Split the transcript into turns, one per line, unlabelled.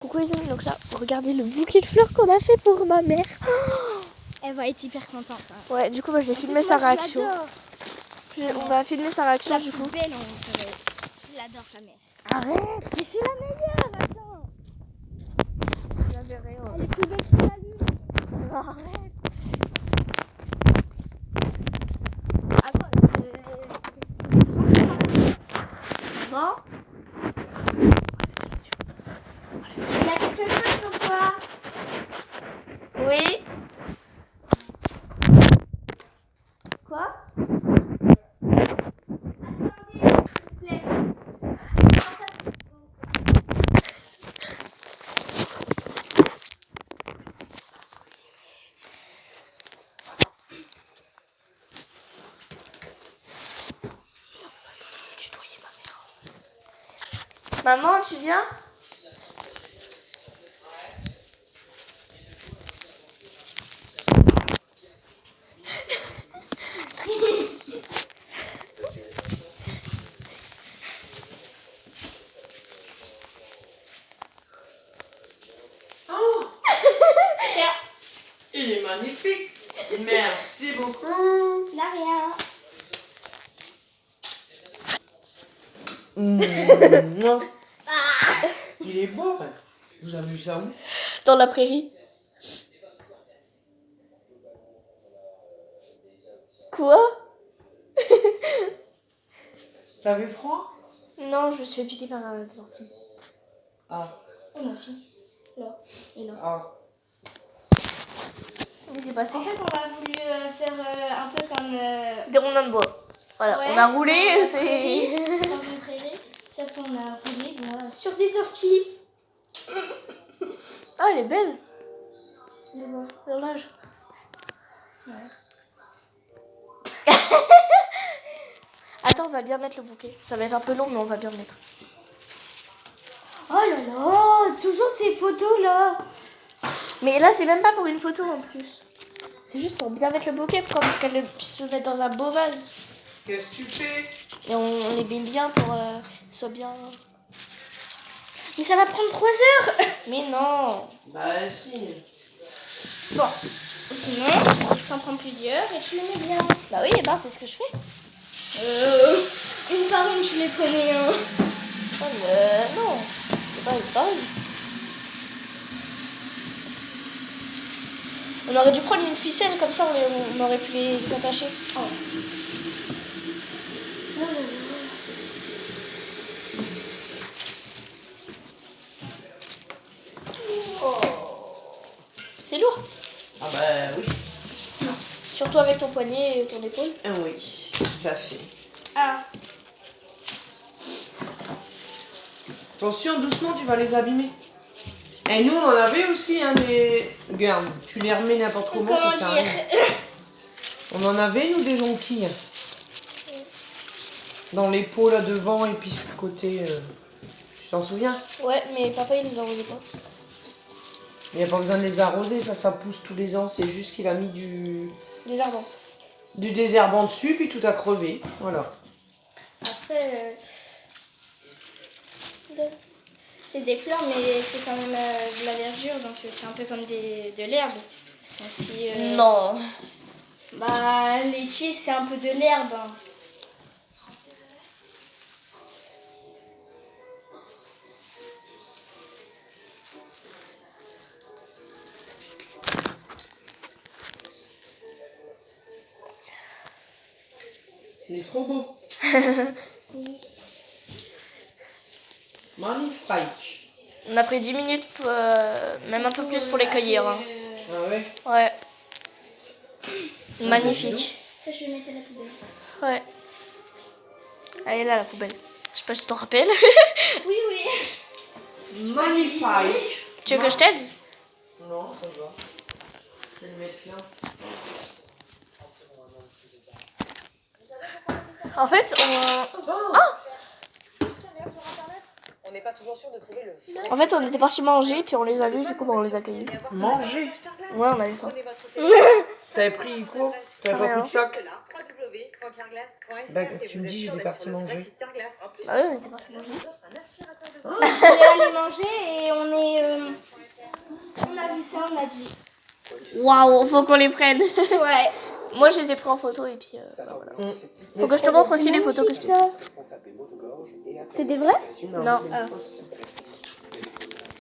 Coucou les amis, donc là, regardez le bouquet de fleurs qu'on a fait pour ma mère.
Elle va être hyper contente. Hein.
Ouais, du coup, moi j'ai filmé sa réaction. On va filmer sa réaction
La
du
plus
coup.
belle en vrai. Je l'adore ta mère.
Arrête.
Mais c'est la meilleure, attends.
Je la verrai. Ouais.
Elle est plus belle que la lune.
Arrête.
Ah quoi Bon. Il y a quelque chose pour toi.
Oui. Quoi?
Attendez, s'il vous plaît.
Maman, tu viens?
Il est magnifique. Merci beaucoup.
Là, rien.
Non. Il est beau. Vous avez vu ça où?
Dans la prairie. Quoi?
T'avais froid?
Non, je me suis fait piquer par des orties.
Ah.
Oh là aussi. Là. Et là.
Ah.
Qu'est-ce qui s'est passé?
En fait, on a voulu faire un peu comme...
Des rondins de bois. Voilà,
ouais,
on a roulé,
dans la
c'est...
prairie, dans une prairie. Sauf qu'on a roulé voilà, sur des orties.
Ah, elle est belle.
De quoi?
L'horloge.
Ouais.
Attends, on va bien mettre le bouquet. Ça va être un peu long, mais on va bien le mettre.
Oh là là, toujours ces photos là.
Mais là, c'est même pas pour une photo en plus. C'est juste pour bien mettre le bouquet, pour qu'elle puisse le mettre dans un beau vase.
Qu'est-ce que tu fais?
Et on les met bien pour que ce soit bien...
Mais ça va prendre 3 heures.
Mais non.
Bah si.
Bon, sinon, je t'en prends plusieurs et tu les mets bien.
Bah oui, et ben c'est ce que je fais.
Une par une, tu les connais. Hein.
Oh, mais non, c'est pas une. On aurait dû prendre une ficelle, comme ça on aurait pu les attacher. Oh. C'est lourd.
Ah bah oui.
Surtout avec ton poignet et ton épaule.
Ah oui, tout à fait.
Ah,
Attention, doucement, tu vas les abîmer. Et nous, on en avait aussi, hein, des... Regarde, tu les remets n'importe comment, ça sert à rien. On en avait, nous, des jonquilles. Dans les pots, là, devant, et puis sur le côté... Tu t'en souviens?
Ouais, mais papa il les arrosait pas.
Il n'y a pas besoin de les arroser, ça pousse tous les ans. C'est juste qu'il a mis du désherbant dessus, puis tout a crevé. Voilà.
après, c'est des fleurs, mais c'est quand même de la verdure, donc c'est un peu comme de l'herbe. Donc, si,
Non.
bah, les cheese, c'est un peu de l'herbe. Hein.
Il est trop beau. Magnifique.
On a pris 10 minutes, même un peu plus pour les cueillir. Hein.
Ah ouais?
Ouais. Magnifique.
Ça, je vais mettre à la poubelle.
Ouais. Elle est là la poubelle. Je sais pas si tu t'en rappelles.
Oui, oui.
Magnifique.
Tu veux que je t'aide?
Non, ça va. Je vais le mettre là.
En fait,
On n'est pas toujours sûr de trouver le...
En fait, on était partis manger, puis on les a vus, du coup, on les a cueillis.
Manger.
Ouais, on avait faim.
T'avais pris quoi? T'avais pas pris de sac?
Oui, point Carglass.
Bah, tu me dis, je vais partir manger.
En plus,
Ah oui, on était parti manger.
on vous offre un aspirateur de
On est allé manger et on a vu ça, on a dit.
Waouh, faut qu'on les prenne.
Ouais.
Moi, je les ai pris en photo et puis. Faut que je te montre aussi les photos que je
ça. C'est des vrais?
Non.
Ah.